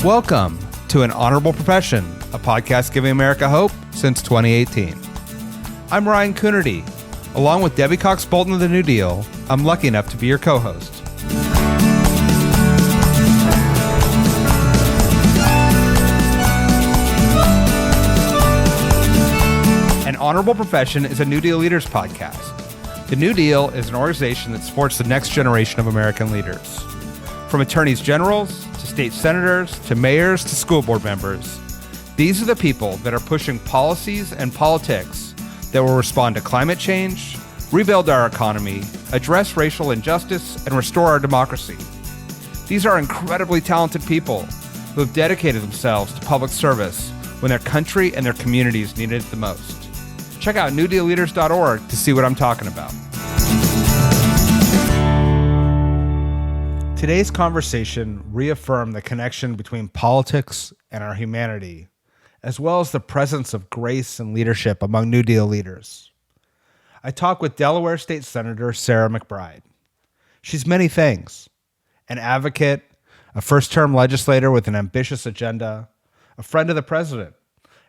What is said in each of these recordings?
Welcome to An Honorable Profession, a podcast giving America hope since 2018. I'm Ryan Coonerty. Along with Debbie Cox Bolton of the New Deal, I'm lucky enough to be your co-host. An Honorable Profession is a New Deal Leaders podcast. The New Deal is an organization that supports the next generation of American leaders. From attorneys generals, to state senators, to mayors, to school board members, these are the people that are pushing policies and politics that will respond to climate change, rebuild our economy, address racial injustice, and restore our democracy. These are incredibly talented people who have dedicated themselves to public service when their country and their communities needed it the most. Check out newdealleaders.org to see what I'm talking about. Today's conversation reaffirmed the connection between politics and our humanity, as well as the presence of grace and leadership among New Deal leaders. I talked with Delaware State Senator Sarah McBride. She's many things: an advocate, a first-term legislator with an ambitious agenda, a friend of the president,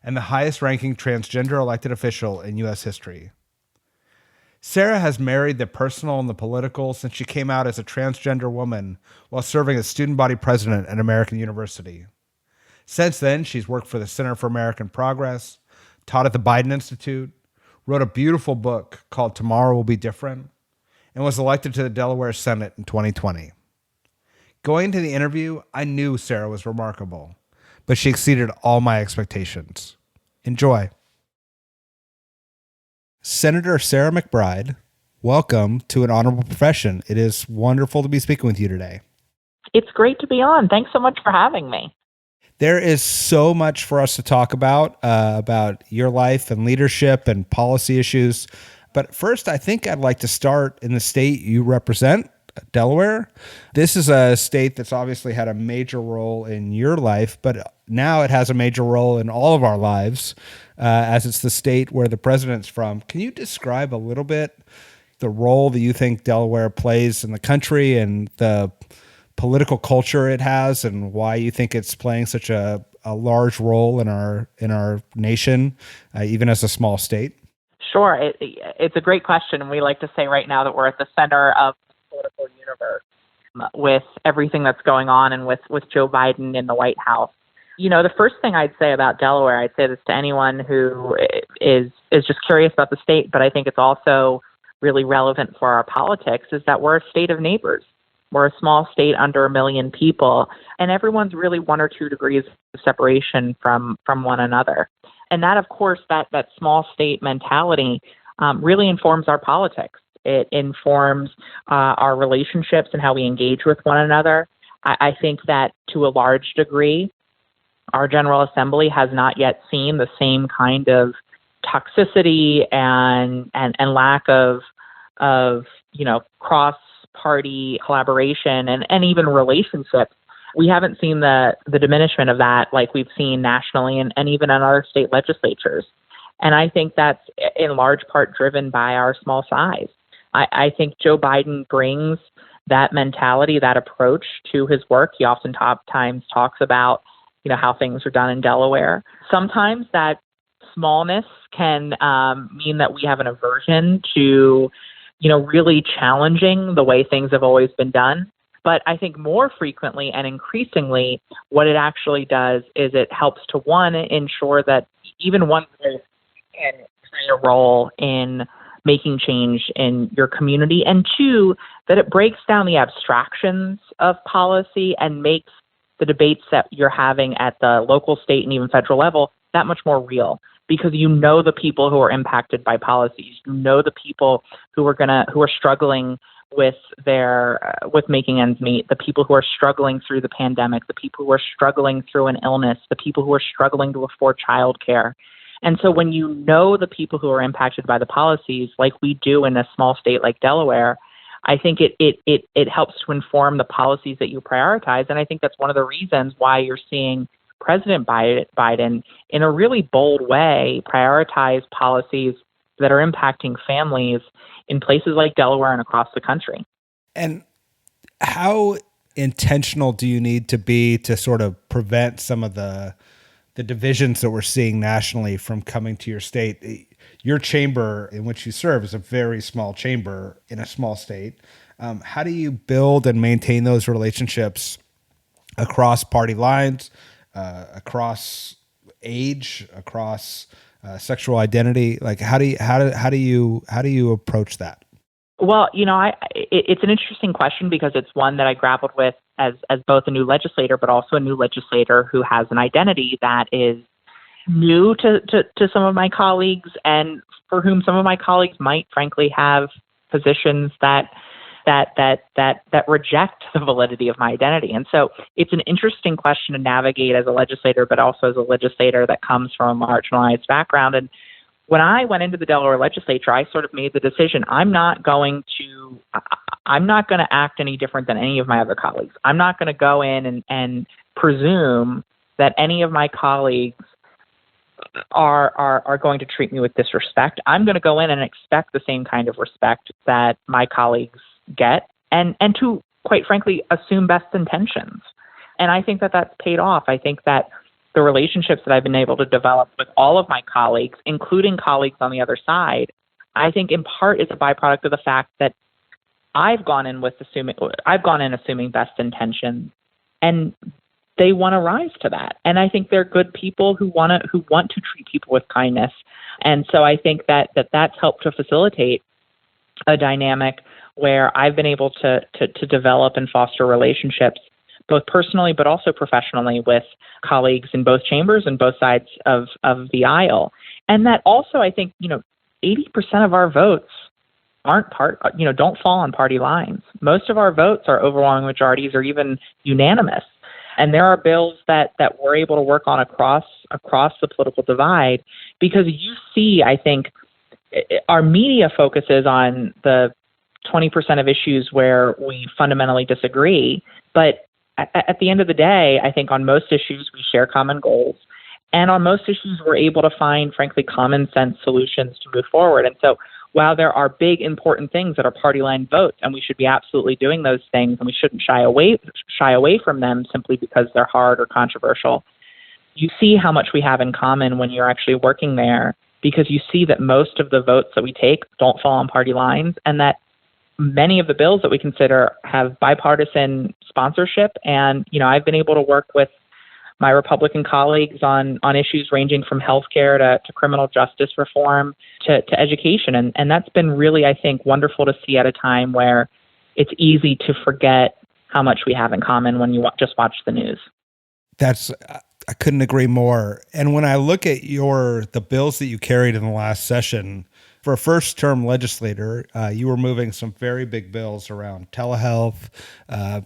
and the highest-ranking transgender elected official in U.S. history. Sarah has married the personal and the political since she came out as a transgender woman while serving as student body president at American University. Since then, she's worked for the Center for American Progress, taught at the Biden Institute, wrote a beautiful book called Tomorrow Will Be Different, and was elected to the Delaware Senate in 2020. Going into the interview, I knew Sarah was remarkable, but she exceeded all my expectations. Enjoy. Senator Sarah McBride, welcome to An Honorable Profession. It is wonderful to be speaking with you today. It's great to be on. Thanks so much for having me. There is so much for us to talk about your life and leadership and policy issues. But first, I think I'd like to start in the state you represent, Delaware. This is a state that's obviously had a major role in your life, but now it has a major role in all of our lives, as it's the state where the president's from. Can you describe a little bit the role that you think Delaware plays in the country and the political culture it has, and why you think it's playing such a large role in our nation, even as a small state? Sure. It's a great question. And we like to say right now that we're at the center of the political universe with everything that's going on and with Joe Biden in the White House. You know, the first thing I'd say about Delaware, I'd say this to anyone who is just curious about the state, but I think it's also really relevant for our politics, is that we're a state of neighbors. We're a small state under 1 million people, and everyone's really 1 or 2 degrees of separation from one another. And that, of course, that small state mentality really informs our politics. It informs our relationships and how we engage with one another. I think that to a large degree, our General Assembly has not yet seen the same kind of toxicity and lack of cross-party collaboration and even relationships. We haven't seen the diminishment of that like we've seen nationally and even in other state legislatures. And I think that's in large part driven by our small size. I think Joe Biden brings that mentality, that approach to his work. He oftentimes talks about how things are done in Delaware. Sometimes that smallness can mean that we have an aversion to, really challenging the way things have always been done. But I think more frequently and increasingly, what it actually does is it helps to, one, ensure that even one voice can play a role in making change in your community, and 2, that it breaks down the abstractions of policy and makes the debates that you're having at the local, state, and even federal level that much more real, because the people who are impacted by policies, the people who are struggling with making ends meet, the people who are struggling through the pandemic, the people who are struggling through an illness, the people who are struggling to afford childcare. And so when the people who are impacted by the policies, like we do in a small state like Delaware, I think it helps to inform the policies that you prioritize. And I think that's one of the reasons why you're seeing President Biden, in a really bold way, prioritize policies that are impacting families in places like Delaware and across the country. And how intentional do you need to be to sort of prevent some of the divisions that we're seeing nationally from coming to your state? Your chamber in which you serve is a very small chamber in a small state. How do you build and maintain those relationships across party lines, across age, across sexual identity? Like, how do you approach that? Well, it's an interesting question because it's one that I grappled with as both a new legislator, but also a new legislator who has an identity that is new to some of my colleagues, and for whom some of my colleagues might frankly have positions that reject the validity of my identity. And so it's an interesting question to navigate as a legislator, but also as a legislator that comes from a marginalized background. And when I went into the Delaware legislature, I sort of made the decision, I'm not going to act any different than any of my other colleagues. I'm not going to go in and presume that any of my colleagues are going to treat me with disrespect. I'm going to go in and expect the same kind of respect that my colleagues get, and to, quite frankly, assume best intentions. And I think that that's paid off. I think that the relationships that I've been able to develop with all of my colleagues, including colleagues on the other side, I think in part is a byproduct of the fact that I've gone in assuming best intentions, and they want to rise to that. And I think they're good people who want to treat people with kindness. And so I think that's helped to facilitate a dynamic where I've been able to develop and foster relationships, both personally but also professionally, with colleagues in both chambers and both sides of the aisle. And that also, I think, 80% of our votes don't fall on party lines. Most of our votes are overwhelming majorities or even unanimous. And there are bills that we're able to work on across the political divide, because you see, I think, our media focuses on the 20% of issues where we fundamentally disagree. But at the end of the day, I think on most issues, we share common goals. And on most issues, we're able to find, frankly, common sense solutions to move forward. And so while there are big, important things that are party line votes, and we should be absolutely doing those things, and we shouldn't shy away from them simply because they're hard or controversial, you see how much we have in common when you're actually working there, because you see that most of the votes that we take don't fall on party lines, and that many of the bills that we consider have bipartisan sponsorship. And, I've been able to work with my Republican colleagues on issues ranging from healthcare to criminal justice reform to education. And that's been really, I think, wonderful to see at a time where it's easy to forget how much we have in common when you just watch the news. I couldn't agree more. And when I look at the bills that you carried in the last session, for a first-term legislator, you were moving some very big bills around telehealth,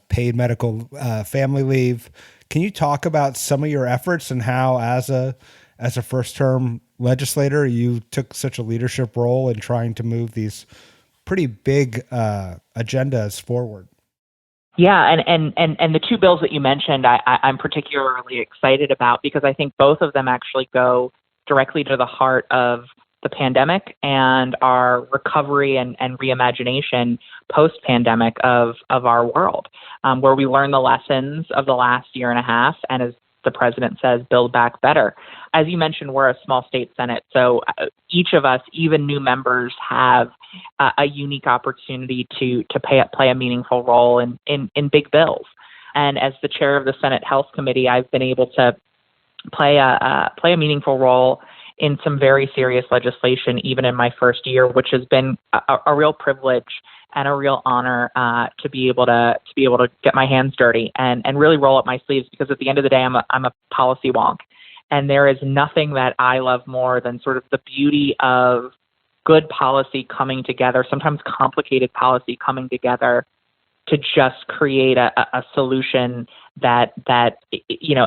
paid medical family leave. Can you talk about some of your efforts and how, as a first-term legislator, you took such a leadership role in trying to move these pretty big agendas forward? Yeah, and the two bills that you mentioned, I'm particularly excited about, because I think both of them actually go directly to the heart of the pandemic and our recovery and reimagination post-pandemic of our world, where we learn the lessons of the last year and a half, and as the president says, build back better. As you mentioned, we're a small state Senate, so each of us, even new members, have a unique opportunity to play a meaningful role in big bills. And as the chair of the Senate Health Committee, I've been able to play a meaningful role in some very serious legislation, even in my first year, which has been a real privilege and a real honor to be able to get my hands dirty and really roll up my sleeves, because at the end of the day, I'm a policy wonk. And there is nothing that I love more than sort of the beauty of good policy coming together, sometimes complicated policy coming together to just create a solution that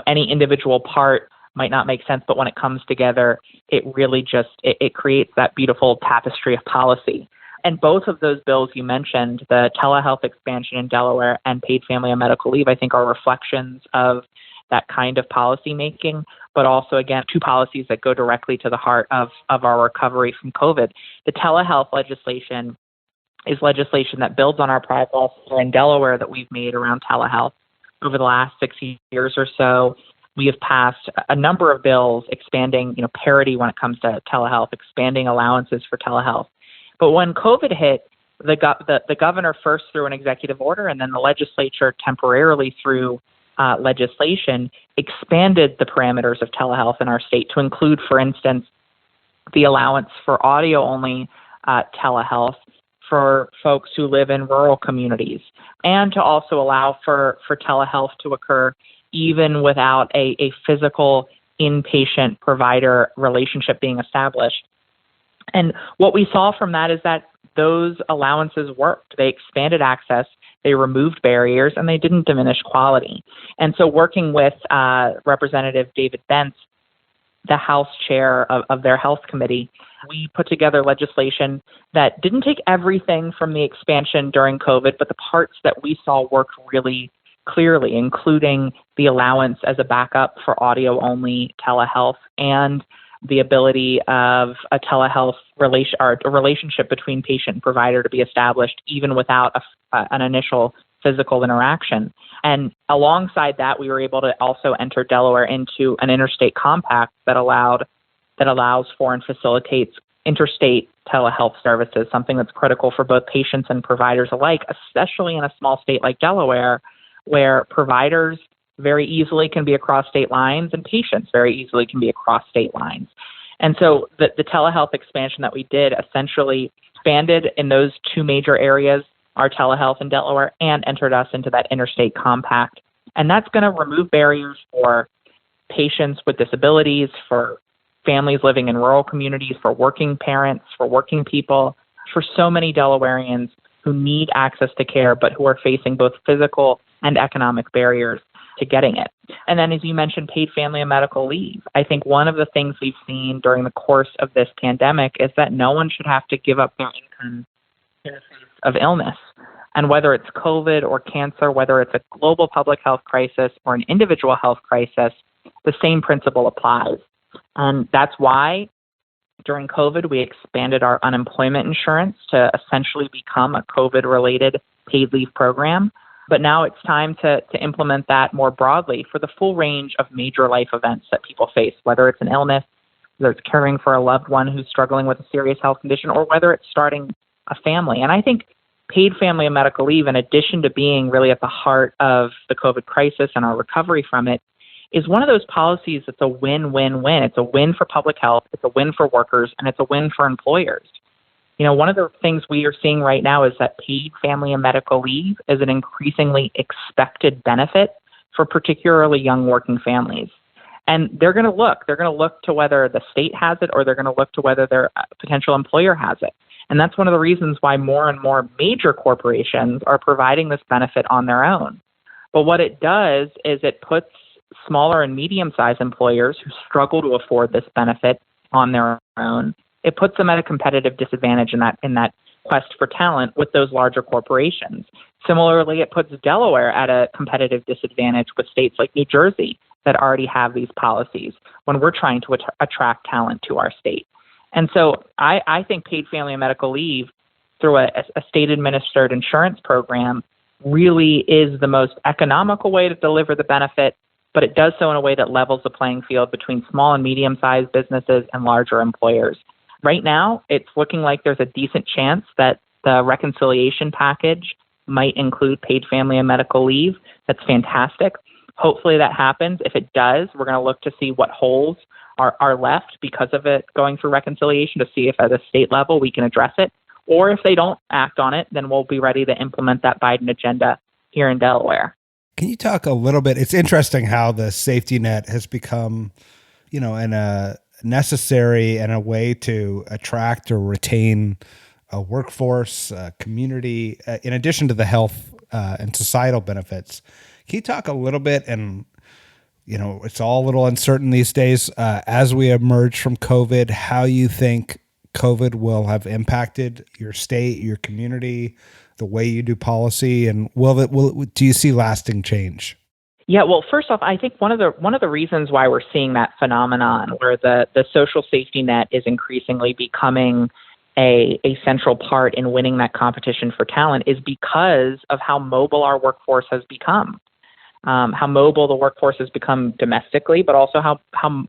any individual part might not make sense, but when it comes together, it really just it creates that beautiful tapestry of policy. And both of those bills you mentioned, the telehealth expansion in Delaware and paid family and medical leave, I think are reflections of that kind of policy making, but also, again, two policies that go directly to the heart of our recovery from COVID. The telehealth legislation is legislation that builds on our progress here in Delaware that we've made around telehealth. Over the last 6 years or so, we have passed a number of bills expanding, parity when it comes to telehealth, expanding allowances for telehealth. But when COVID hit, the governor first through an executive order, and then the legislature temporarily through legislation expanded the parameters of telehealth in our state to include, for instance, the allowance for audio-only telehealth for folks who live in rural communities, and to also allow for telehealth to occur even without a physical inpatient provider relationship being established. And what we saw from that is that those allowances worked. They expanded access, they removed barriers, and they didn't diminish quality. And so working with Representative David Bentz, the House chair of their health committee, we put together legislation that didn't take everything from the expansion during COVID, but the parts that we saw worked really clearly, including the allowance as a backup for audio-only telehealth and the ability of a telehealth a relationship between patient and provider to be established even without an initial physical interaction. And alongside that, we were able to also enter Delaware into an interstate compact that allows for and facilitates interstate telehealth services, something that's critical for both patients and providers alike, especially in a small state like Delaware, where providers very easily can be across state lines and patients very easily can be across state lines. And so the telehealth expansion that we did essentially expanded in those two major areas, our telehealth in Delaware, and entered us into that interstate compact. And that's going to remove barriers for patients with disabilities, for families living in rural communities, for working parents, for working people, for so many Delawareans who need access to care, but who are facing both physical and economic barriers to getting it. And then, as you mentioned, paid family and medical leave. I think one of the things we've seen during the course of this pandemic is that no one should have to give up their income in the face of illness. And whether it's COVID or cancer, whether it's a global public health crisis or an individual health crisis, the same principle applies. And that's why during COVID, we expanded our unemployment insurance to essentially become a COVID-related paid leave program. But now it's time to implement that more broadly for the full range of major life events that people face, whether it's an illness, whether it's caring for a loved one who's struggling with a serious health condition, or whether it's starting a family. And I think paid family and medical leave, in addition to being really at the heart of the COVID crisis and our recovery from it, is one of those policies that's a win-win-win. It's a win for public health, it's a win for workers, and it's a win for employers. One of the things we are seeing right now is that paid family and medical leave is an increasingly expected benefit for particularly young working families. And they're going to look to whether the state has it, or they're going to look to whether their potential employer has it. And that's one of the reasons why more and more major corporations are providing this benefit on their own. But what it does is it puts smaller and medium-sized employers who struggle to afford this benefit on their own, it puts them at a competitive disadvantage in that quest for talent with those larger corporations. Similarly, it puts Delaware at a competitive disadvantage with states like New Jersey that already have these policies when we're trying to attract talent to our state. And so I think paid family and medical leave through a state-administered insurance program really is the most economical way to deliver the benefit, but it does so in a way that levels the playing field between small and medium-sized businesses and larger employers. Right now, it's looking like there's a decent chance that the reconciliation package might include paid family and medical leave. That's fantastic. Hopefully that happens. If it does, we're going to look to see what holes are left because of it going through reconciliation, to see if at a state level we can address it. Or if they don't act on it, then we'll be ready to implement that Biden agenda here in Delaware. Can you talk a little bit? It's interesting how the safety net has become, a necessary and a way to attract or retain a workforce, a community, in addition to the health and societal benefits. Can you talk a little bit, and it's all a little uncertain these days, as we emerge from COVID, how you think COVID will have impacted your state, your community, the way you do policy, and do you see lasting change? Yeah, well, first off, I think one of the reasons why we're seeing that phenomenon where the social safety net is increasingly becoming a central part in winning that competition for talent is because of how mobile our workforce has become, how mobile the workforce has become domestically, but also how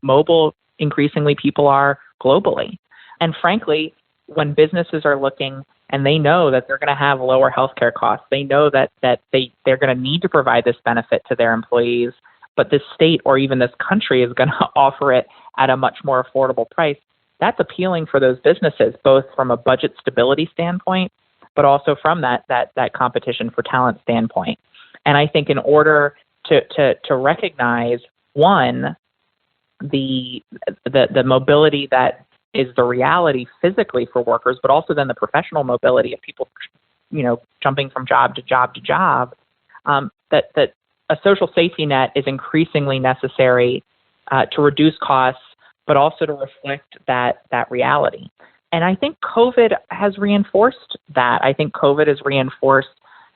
mobile increasingly people are globally. And frankly, when businesses are looking and they know that they're going to have lower healthcare costs, they know that they're going to need to provide this benefit to their employees, but this state or even this country is going to offer it at a much more affordable price. That's appealing for those businesses, both from a budget stability standpoint, but also from that competition for talent standpoint. And I think in order to recognize, one, the mobility that is the reality physically for workers, but also then the professional mobility of people, jumping from job to job to job, that a social safety net is increasingly necessary to reduce costs, but also to reflect that reality. And I think COVID has reinforced that. I think COVID has reinforced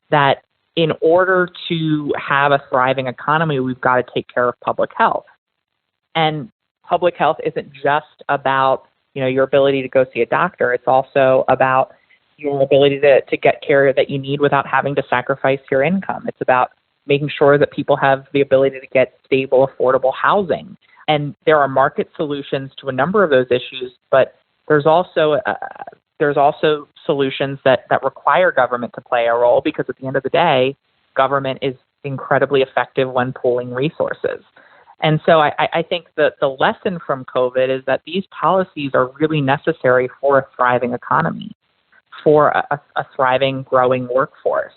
that in order to have a thriving economy, we've got to take care of public health. And public health isn't just about, your ability to go see a doctor. It's also about your ability to get care that you need without having to sacrifice your income. It's about making sure that people have the ability to get stable, affordable housing. And there are market solutions to a number of those issues, but there's also solutions that require government to play a role, because at the end of the day, government is incredibly effective when pooling resources. And so I think that the lesson from COVID is that these policies are really necessary for a thriving economy, for a thriving, growing workforce,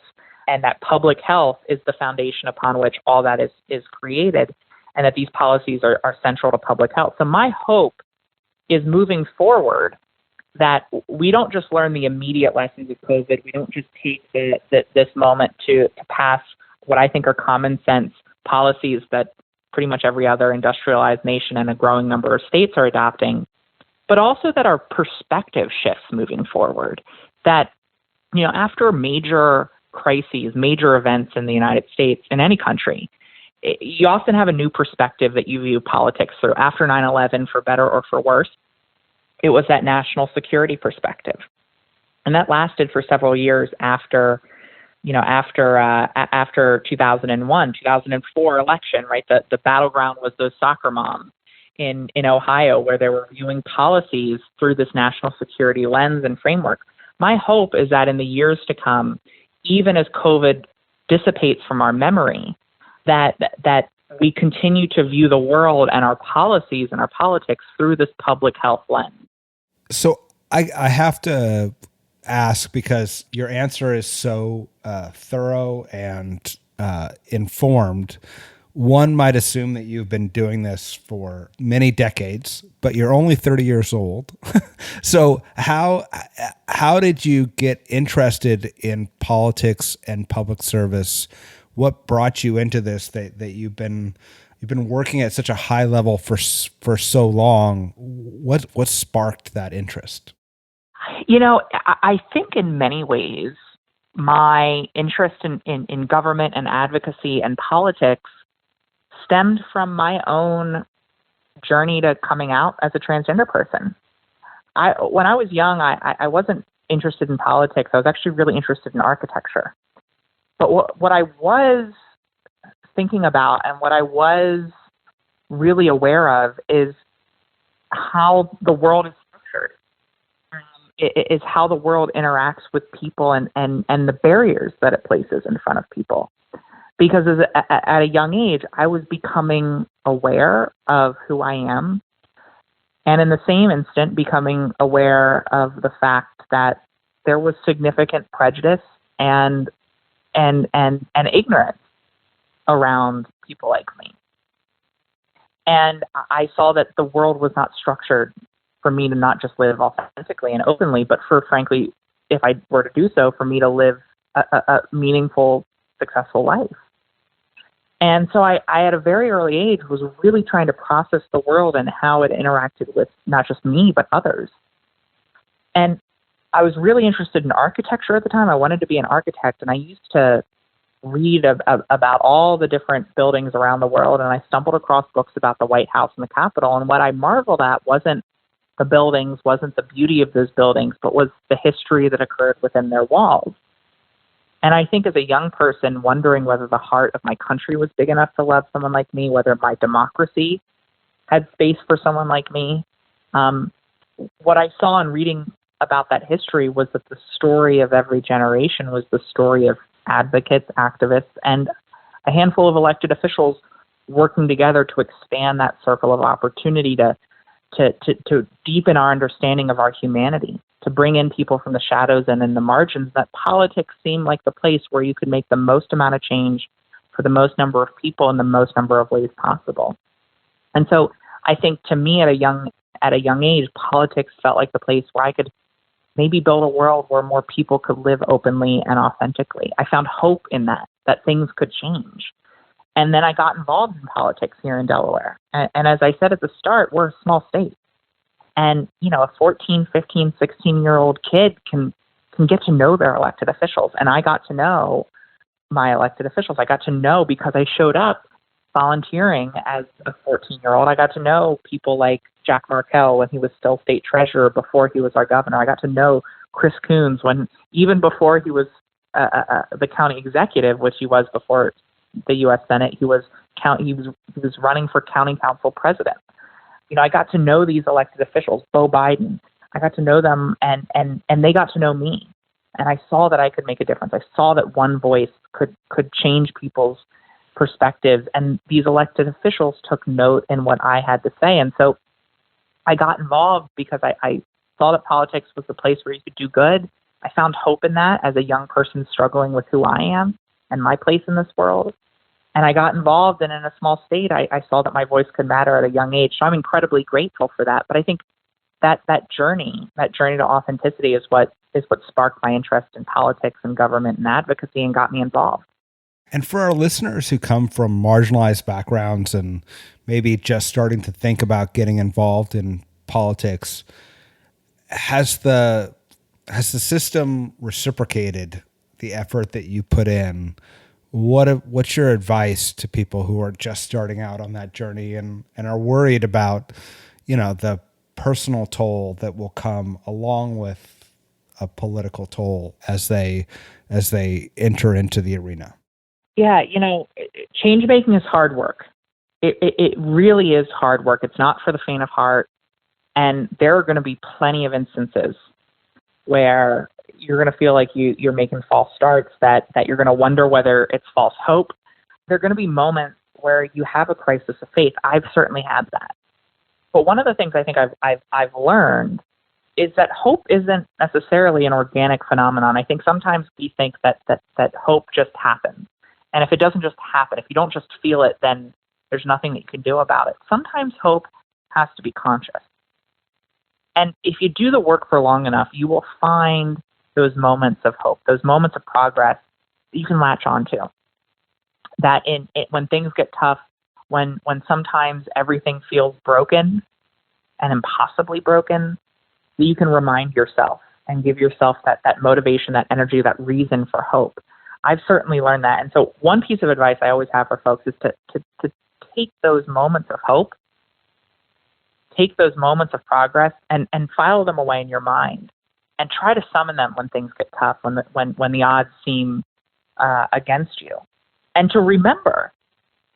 and that public health is the foundation upon which all that is created, and that these policies are central to public health. So my hope is, moving forward, that we don't just learn the immediate lessons of COVID. We don't just take this moment to pass what I think are common sense policies that pretty much every other industrialized nation and a growing number of states are adopting, but also that our perspective shifts moving forward. That, after major crises, major events in the United States, in any country, you often have a new perspective that you view politics through. After 9/11, for better or for worse, it was that national security perspective. And that lasted for several years after 2001, 2004 election, right? The battleground was those soccer moms in Ohio, where they were viewing policies through this national security lens and framework. My hope is that in the years to come, even as COVID dissipates from our memory, that we continue to view the world and our policies and our politics through this public health lens. So I have to ask, because your answer is so thorough and informed. One might assume that you've been doing this for many decades, but you're only 30 years old. So how did you get interested in politics and public service? What brought you into this? That you've been working at such a high level for so long. What sparked that interest? I think in many ways, my interest in government and advocacy and politics stemmed from my own journey to coming out as a transgender person. When I was young, I wasn't interested in politics. I was actually really interested in architecture. But what I was thinking about and what I was really aware of is how the world is structured. It is how the world interacts with people and the barriers that it places in front of people. Because at a young age, I was becoming aware of who I am, and in the same instant, becoming aware of the fact that there was significant prejudice and ignorance around people like me. And I saw that the world was not structured for me to not just live authentically and openly, but for, frankly, if I were to do so, for me to live a meaningful, successful life. And so I, at a very early age, was really trying to process the world and how it interacted with not just me, but others. And I was really interested in architecture at the time. I wanted to be an architect, and I used to read about all the different buildings around the world, and I stumbled across books about the White House and the Capitol. And what I marveled at wasn't the buildings, wasn't the beauty of those buildings, but was the history that occurred within their walls. And I think as a young person, wondering whether the heart of my country was big enough to love someone like me, whether my democracy had space for someone like me, what I saw in reading about that history was that the story of every generation was the story of advocates, activists, and a handful of elected officials working together to expand that circle of opportunity to deepen our understanding of our humanity, to bring in people from the shadows and in the margins. That politics seemed like the place where you could make the most amount of change for the most number of people in the most number of ways possible. And so I think to me at a young age, politics felt like the place where I could maybe build a world where more people could live openly and authentically. I found hope in that things could change. And then I got involved in politics here in Delaware. And as I said at the start, we're a small state. And, a 14, 15, 16-year-old kid can get to know their elected officials. And I got to know my elected officials. I got to know because I showed up volunteering as a 14-year-old. I got to know people like Jack Markell when he was still state treasurer before he was our governor. I got to know Chris Coons even before he was the county executive, which he was before the U.S. Senate. He was running for county council president. I got to know these elected officials, Beau Biden. I got to know them, and they got to know me. And I saw that I could make a difference. I saw that one voice could change people's perspectives, and these elected officials took note in what I had to say. And so I got involved because I saw that politics was the place where you could do good. I found hope in that as a young person struggling with who I am and my place in this world. And I got involved, and in a small state, I saw that my voice could matter at a young age. So I'm incredibly grateful for that. But I think that journey to authenticity is what sparked my interest in politics and government and advocacy and got me involved. And for our listeners who come from marginalized backgrounds and maybe just starting to think about getting involved in politics, has the system reciprocated the effort that you put in? What's your advice to people who are just starting out on that journey and are worried about, the personal toll that will come along with a political toll as they enter into the arena? Yeah, change making is hard work. It really is hard work. It's not for the faint of heart. And there are going to be plenty of instances where you're going to feel like you're making false starts, that you're going to wonder whether it's false hope. There are going to be moments where you have a crisis of faith. I've certainly had that. But one of the things I think I've learned is that hope isn't necessarily an organic phenomenon. I think sometimes we think that hope just happens. And if it doesn't just happen, if you don't just feel it, then there's nothing that you can do about it. Sometimes hope has to be conscious. And if you do the work for long enough, you will find those moments of hope, those moments of progress that you can latch onto. That when things get tough, when sometimes everything feels broken and impossibly broken, that you can remind yourself and give yourself that motivation, that energy, that reason for hope. I've certainly learned that. And so one piece of advice I always have for folks is to take those moments of hope, take those moments of progress and file them away in your mind and try to summon them when things get tough, when the odds seem against you. And to remember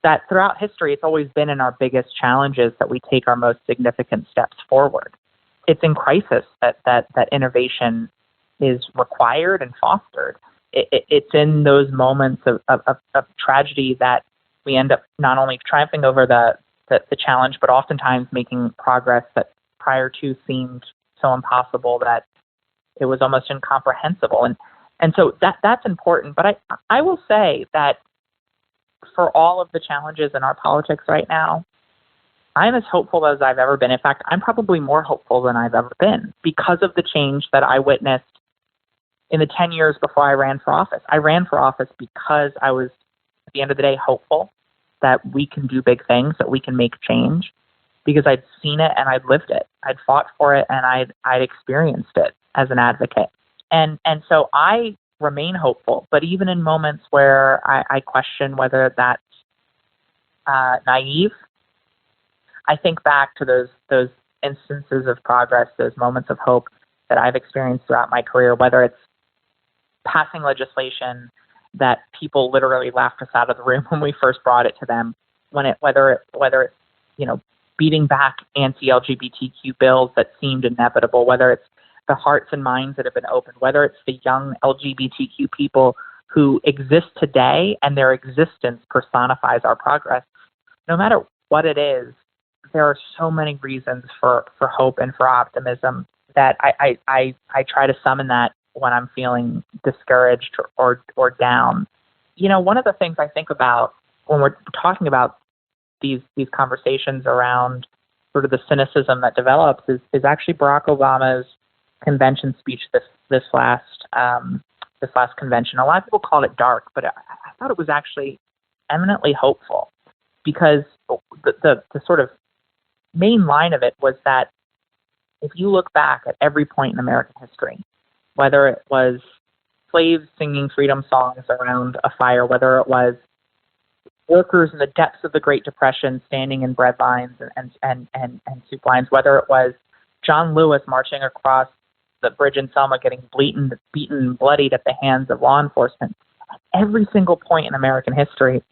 that throughout history, it's always been in our biggest challenges that we take our most significant steps forward. It's in crisis that innovation is required and fostered. It's in those moments of tragedy that we end up not only triumphing over the challenge, but oftentimes making progress that prior to seemed so impossible that it was almost incomprehensible. And so that's important. But I will say that for all of the challenges in our politics right now, I'm as hopeful as I've ever been. In fact, I'm probably more hopeful than I've ever been because of the change that I witnessed in the 10 years before I ran for office. I ran for office because I was, at the end of the day, hopeful that we can do big things, that we can make change, because I'd seen it and I'd lived it. I'd fought for it and I'd experienced it as an advocate. And so I remain hopeful, but even in moments where I question whether that's naive, I think back to those instances of progress, those moments of hope that I've experienced throughout my career, whether it's passing legislation that people literally laughed us out of the room when we first brought it to them, whether it's, beating back anti-LGBTQ bills that seemed inevitable, whether it's the hearts and minds that have been opened, whether it's the young LGBTQ people who exist today and their existence personifies our progress. No matter what it is, there are so many reasons for hope and for optimism that I try to summon that when I'm feeling discouraged or down. One of the things I think about when we're talking about these conversations around sort of the cynicism that develops is actually Barack Obama's convention speech this last convention. A lot of people called it dark, but I thought it was actually eminently hopeful, because the sort of main line of it was that if you look back at every point in American history, whether it was slaves singing freedom songs around a fire, whether it was workers in the depths of the Great Depression standing in bread lines and soup lines, whether it was John Lewis marching across the bridge in Selma getting beaten and bloodied at the hands of law enforcement, at every single point in American history,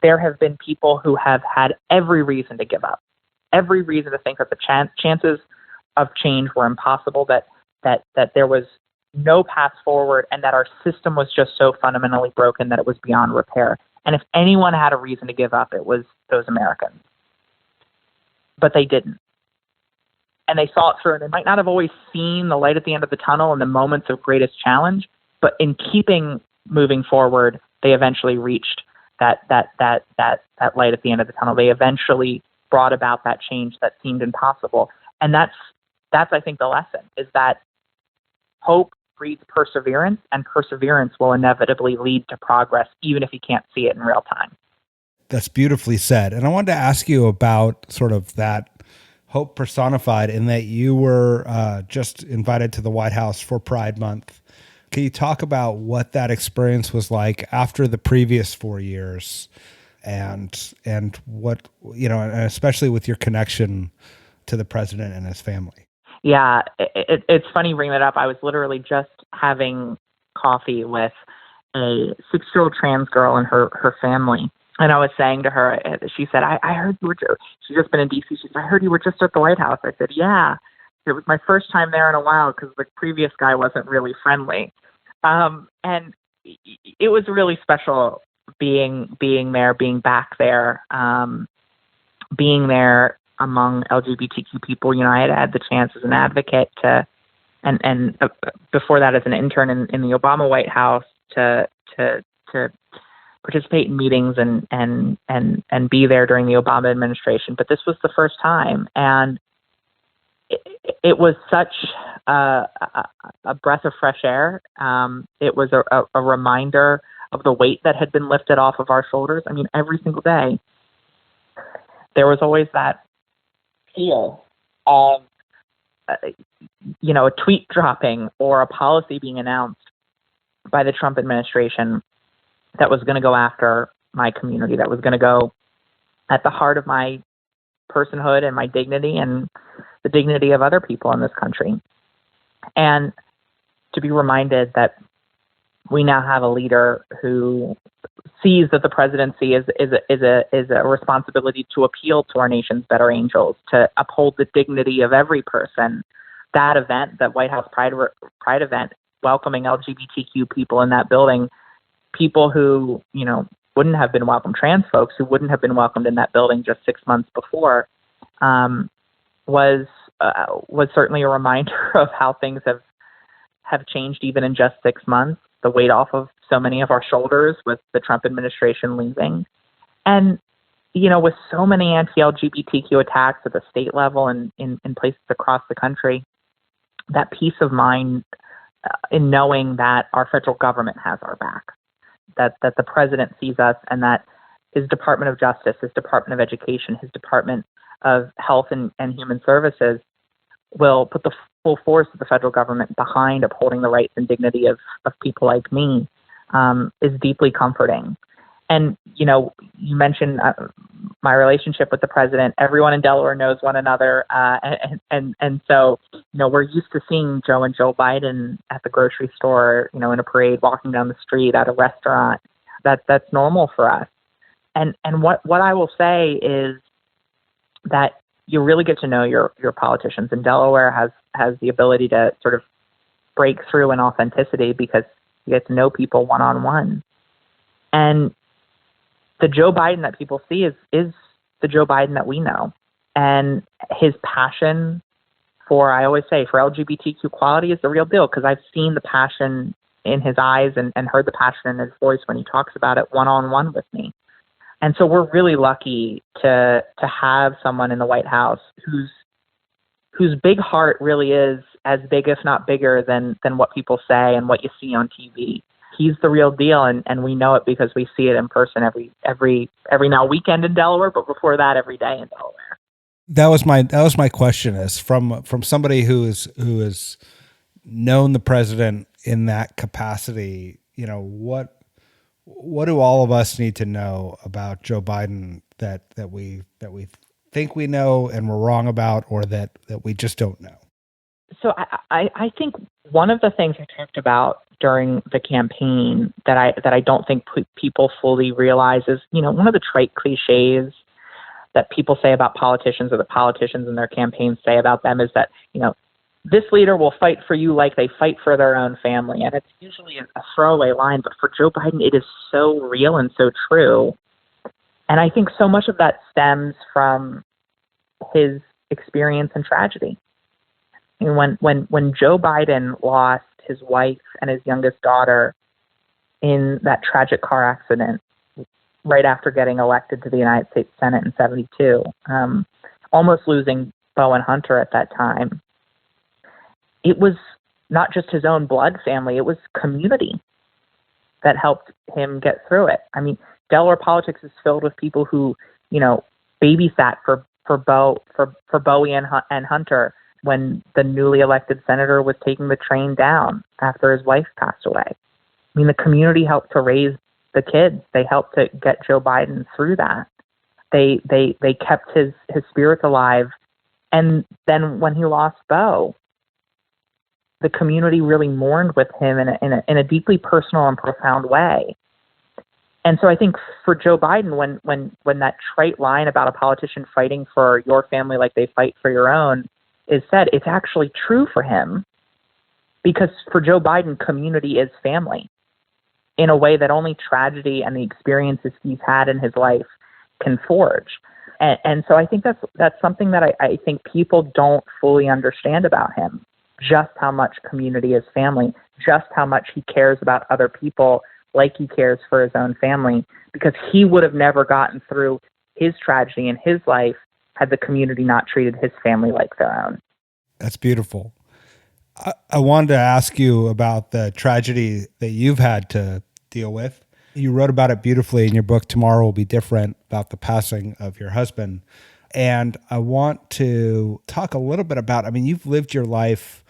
there have been people who have had every reason to give up, every reason to think that the chances of change were impossible, that there was no path forward, and that our system was just so fundamentally broken that it was beyond repair. And if anyone had a reason to give up, it was those Americans. But they didn't. And they saw it through, and they might not have always seen the light at the end of the tunnel in the moments of greatest challenge, but in keeping moving forward, they eventually reached that light at the end of the tunnel. They eventually brought about that change that seemed impossible. And that's I think the lesson, is that hope breeds perseverance, and perseverance will inevitably lead to progress, even if you can't see it in real time. That's beautifully said. And I wanted to ask you about sort of that hope personified, in that you were just invited to the White House for Pride Month. Can you talk about what that experience was like after the previous 4 years, and what, and especially with your connection to the president and his family? Yeah, it's funny you bring that up. I was literally just having coffee with a 6-year-old trans girl and her family. And I was saying to her, she said, I heard you were, she's just been in D.C. She said, I heard you were just at the White House. I said, yeah, it was my first time there in a while, because the previous guy wasn't really friendly. And it was really special being there, being back there, being there among LGBTQ people. I had had the chance as an advocate and before that as an intern in the Obama White House to participate in meetings and be there during the Obama administration. But this was the first time, and it was such a breath of fresh air. It was a reminder of the weight that had been lifted off of our shoulders. I mean, every single day there was always that feel of, a tweet dropping or a policy being announced by the Trump administration that was going to go after my community, that was going to go at the heart of my personhood and my dignity and the dignity of other people in this country. And to be reminded that we now have a leader who sees that the presidency is a responsibility to appeal to our nation's better angels, to uphold the dignity of every person. That event, that White House Pride event, welcoming LGBTQ people in that building, people who, wouldn't have been welcome, trans folks who wouldn't have been welcomed in that building just 6 months before, was certainly a reminder of how things have changed even in just 6 months. The weight off of so many of our shoulders with the Trump administration leaving. And, with so many anti-LGBTQ attacks at the state level and in places across the country, that peace of mind in knowing that our federal government has our back, that the president sees us, and that his Department of Justice, his Department of Education, his Department of Health and Human Services will put the full force of the federal government behind upholding the rights and dignity of people like me, is deeply comforting. And, you mentioned my relationship with the president. Everyone in Delaware knows one another. And so, we're used to seeing Joe and Joe Biden at the grocery store, in a parade, walking down the street, at a restaurant. That's normal for us. And what I will say is that you really get to know your politicians. And Delaware has the ability to sort of break through in authenticity because you get to know people one-on-one. And the Joe Biden that people see is the Joe Biden that we know. And his passion I always say, for LGBTQ equality is the real deal, because I've seen the passion in his eyes and heard the passion in his voice when he talks about it one-on-one with me. And so we're really lucky to have someone in the White House whose big heart really is as big, if not bigger, than what people say and what you see on TV. He's the real deal, and we know it because we see it in person every now weekend in Delaware, but before that, every day in Delaware. That was my question, is from somebody who has known the president in that capacity. What do all of us need to know about Joe Biden that we think we know and we're wrong about, or that we just don't know? So I think one of the things I talked about during the campaign that I don't think people fully realize is, one of the trite cliches that people say about politicians, or the politicians in their campaigns say about them, is that, this leader will fight for you like they fight for their own family. And it's usually a throwaway line, but for Joe Biden, it is so real and so true. And I think so much of that stems from his experience and tragedy. I mean, when Joe Biden lost his wife and his youngest daughter in that tragic car accident right after getting elected to the United States Senate in 1972, almost losing Bo and Hunter at that time, it was not just his own blood family, it was community that helped him get through it. I mean, Delaware politics is filled with people who, babysat for Bowie and Hunter when the newly elected senator was taking the train down after his wife passed away. I mean, the community helped to raise the kids. They helped to get Joe Biden through that. They kept his spirits alive. And then when he lost Bo, the community really mourned with him in a deeply personal and profound way. And so I think for Joe Biden, when that trite line about a politician fighting for your family like they fight for your own is said, it's actually true for him, because for Joe Biden, community is family in a way that only tragedy and the experiences he's had in his life can forge. And so I think that's something that I think people don't fully understand about him, just how much community is family, just how much he cares about other people like he cares for his own family, because he would have never gotten through his tragedy in his life had the community not treated his family like their own. That's beautiful. I wanted to ask you about the tragedy that you've had to deal with. You wrote about it beautifully in your book, Tomorrow Will Be Different, about the passing of your husband. And I want to talk a little bit about, you've lived your life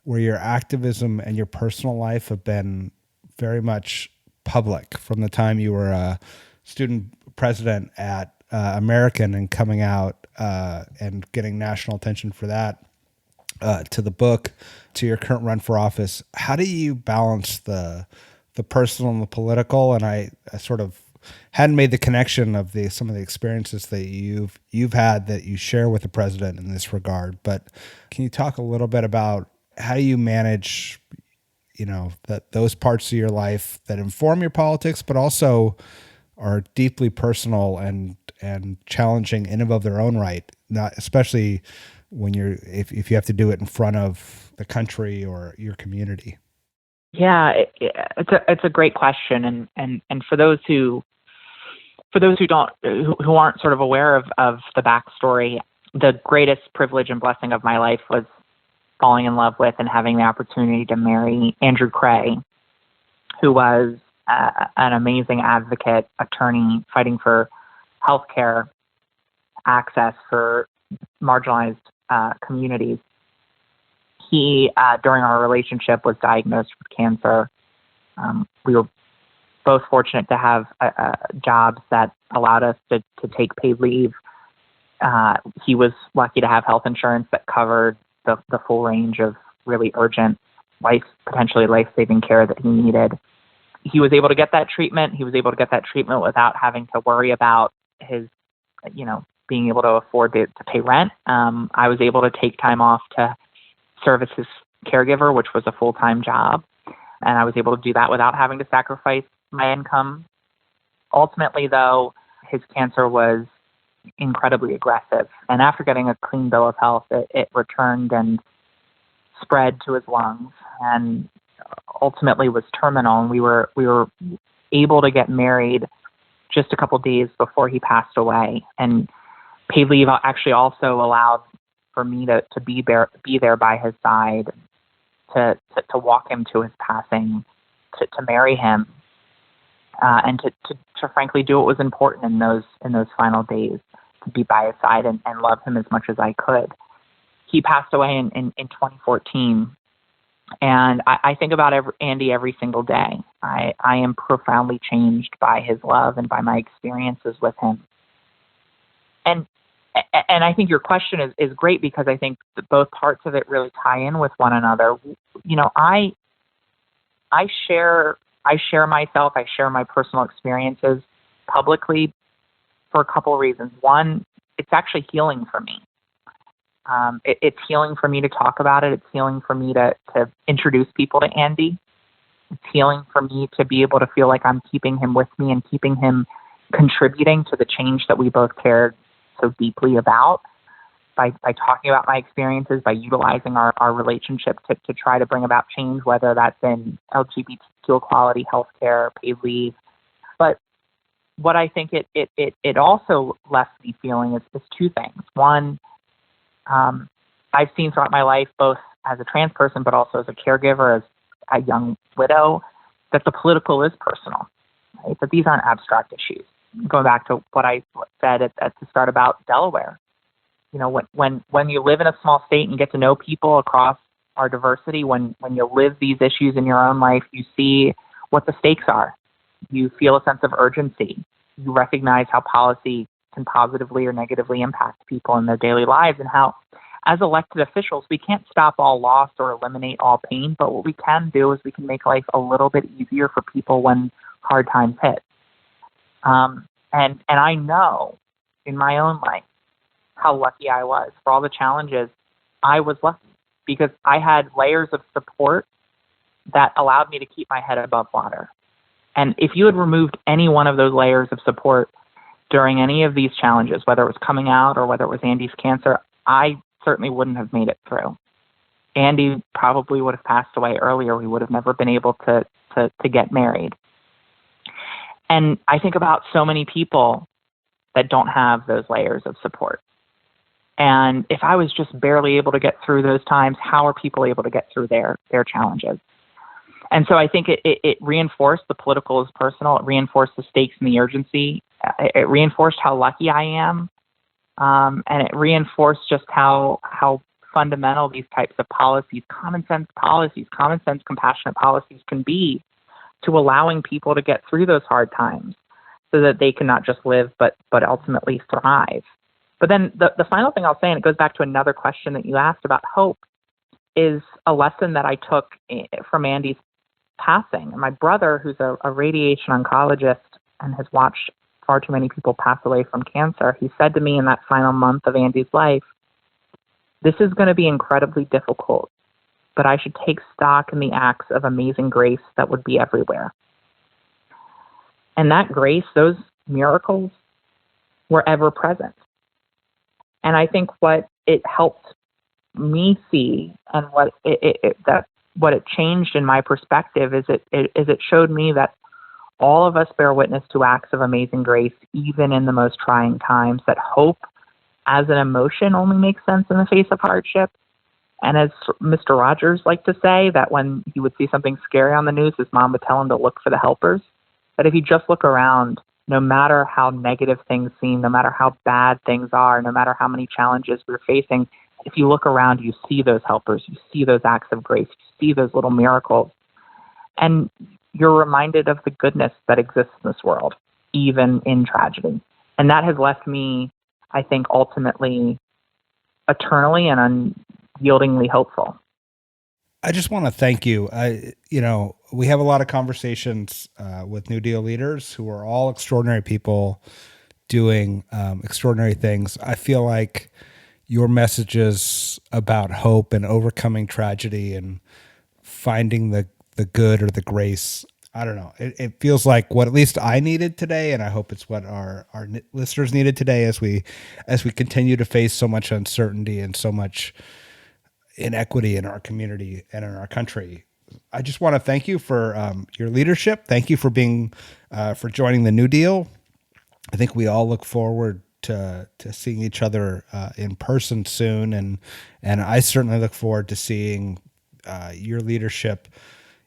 where your activism and your personal life have been very much public from the time you were a student president at American and coming out and getting national attention for that, to the book, to your current run for office. How do you balance the personal and the political? And I sort of hadn't made the connection of some of the experiences that you've had that you share with the president in this regard. But can you talk a little bit about how you manage, those parts of your life that inform your politics, but also are deeply personal and challenging in and of their own right, not especially when if you have to do it in front of the country or your community? Yeah, it's a great question, and for those who aren't sort of aware of the backstory, the greatest privilege and blessing of my life was falling in love with and having the opportunity to marry Andrew Cray, who was an amazing advocate, attorney, fighting for healthcare access for marginalized communities. He, during our relationship, was diagnosed with cancer. We were both fortunate to have jobs that allowed us to take paid leave. He was lucky to have health insurance that covered the full range of really urgent, potentially life-saving care that he needed. He was able to get that treatment. He was able to get that treatment without having to worry about his, being able to afford to pay rent. I was able to take time off to serve as his caregiver, which was a full-time job. And I was able to do that without having to sacrifice my income. Ultimately, though, his cancer was incredibly aggressive. And after getting a clean bill of health, it returned and spread to his lungs and ultimately was terminal. And we were able to get married just a couple days before he passed away. And paid leave actually also allowed for me to be there by his side, to walk him to his passing, to marry him, and to frankly do what was important in those final days, to be by his side and love him as much as I could. He passed away in 2014, and I think about Andy every single day. I am profoundly changed by his love and by my experiences with him. And I think your question is great, because I think that both parts of it really tie in with one another. I share myself, I share my personal experiences publicly for a couple of reasons. One, it's actually healing for me. It's healing for me to talk about it. It's healing for me to introduce people to Andy. It's healing for me to be able to feel like I'm keeping him with me and keeping him contributing to the change that we both cared so deeply about, by talking about my experiences, by utilizing our relationship to try to bring about change, whether that's in LGBTQ equality, healthcare, paid leave. But what I think it also left me feeling is two things. One, I've seen throughout my life, both as a trans person, but also as a caregiver, as a young widow, that the political is personal, right? That these aren't abstract issues. Going back to what I said at the start about Delaware, when you live in a small state and get to know people across our diversity, when you live these issues in your own life, you see what the stakes are. You feel a sense of urgency. You recognize how policy can positively or negatively impact people in their daily lives, and how, as elected officials, we can't stop all loss or eliminate all pain, but what we can do is we can make life a little bit easier for people when hard times hit. And I know in my own life how lucky I was. For all the challenges, I was lucky because I had layers of support that allowed me to keep my head above water. And if you had removed any one of those layers of support during any of these challenges, whether it was coming out or whether it was Andy's cancer, I certainly wouldn't have made it through. Andy probably would have passed away earlier. We would have never been able to get married. And I think about so many people that don't have those layers of support. And if I was just barely able to get through those times, how are people able to get through their challenges? And so I think it reinforced the political is personal. It reinforced the stakes and the urgency. It reinforced how lucky I am. And it reinforced just how fundamental these types of policies, common sense, compassionate policies can be to allowing people to get through those hard times so that they can not just live, but ultimately thrive. But then the final thing I'll say, and it goes back to another question that you asked about hope, is a lesson that I took from Andy's passing. My brother, who's a radiation oncologist and has watched far too many people pass away from cancer, he said to me in that final month of Andy's life, "This is going to be incredibly difficult, but I should take stock in the acts of amazing grace that would be everywhere." And that grace, those miracles, were ever present. And I think what it helped me see, and what it changed in my perspective, is it showed me that all of us bear witness to acts of amazing grace, even in the most trying times. That hope, as an emotion, only makes sense in the face of hardship. And as Mr. Rogers liked to say, that when he would see something scary on the news, his mom would tell him to look for the helpers. That if you just look around, no matter how negative things seem, no matter how bad things are, no matter how many challenges we're facing, if you look around, you see those helpers, you see those acts of grace, you see those little miracles. And you're reminded of the goodness that exists in this world, even in tragedy. And that has left me, I think, ultimately, eternally and unyieldingly hopeful. I just want to thank you. We have a lot of conversations with New Deal leaders who are all extraordinary people doing extraordinary things. I feel like your messages about hope and overcoming tragedy and finding the good or the grace, I don't know. It feels like what at least I needed today, and I hope it's what our listeners needed today as we continue to face so much uncertainty and so much inequity in our community and in our country. I just want to thank you for your leadership. Thank you for being for joining the New Deal. I think we all look forward to seeing each other in person soon, and I certainly look forward to seeing your leadership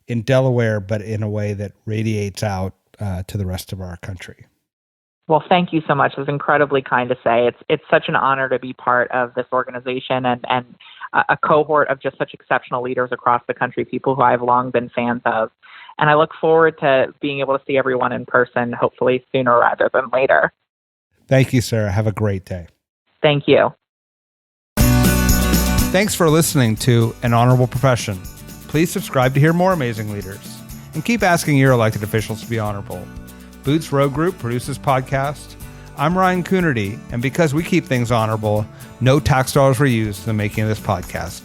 in Delaware, but in a way that radiates out to the rest of our country. Well, thank you so much. It was incredibly kind to say. It's such an honor to be part of this organization and a cohort of just such exceptional leaders across the country, people who I've long been fans of. And I look forward to being able to see everyone in person, hopefully sooner rather than later. Thank you, Sarah. Have a great day. Thank you. Thanks for listening to An Honorable Profession. Please subscribe to hear more amazing leaders and keep asking your elected officials to be honorable. Boots Road Group produces podcast. I'm Ryan Coonerty, and because we keep things honorable, no tax dollars were used in the making of this podcast.